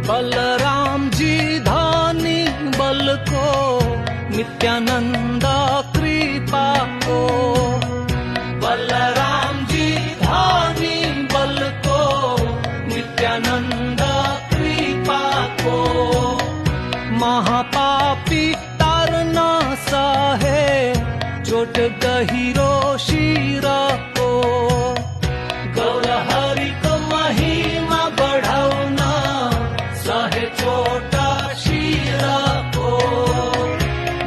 बलराम जी धनी बल को, नित्यानंद कृपा को। बलराम जी धनी बल को, नित्यानंद कृपा को। महापापी तार न सहे, चोट गहिरो शिर को। गौर हरि को महिमा बढ़ाउन, सहे चोट शिर को।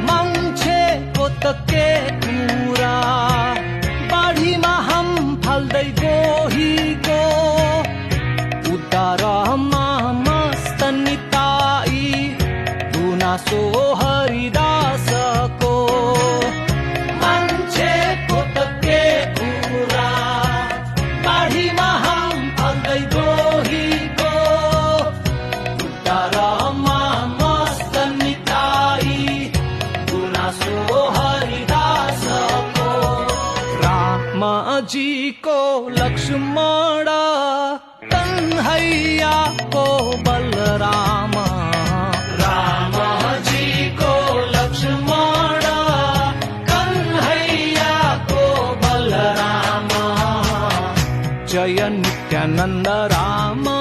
मान्छे को त के कुरा, बाढीमा हम फाल्दै गएको। उद्धारमा मस्त निताई, गुनासो हरिदासको। मान्छे को त के कुरा, बाढीमा हम फाल्दै गएको। उद्धारमा मस्त निताई, गुनासो हरिदासको। रामजी को लक्ष्मण, कन्हैया को बलराम। रामजी को लक्ष्मण, कन्हैया को बलराम। जय नित्यानंद राम।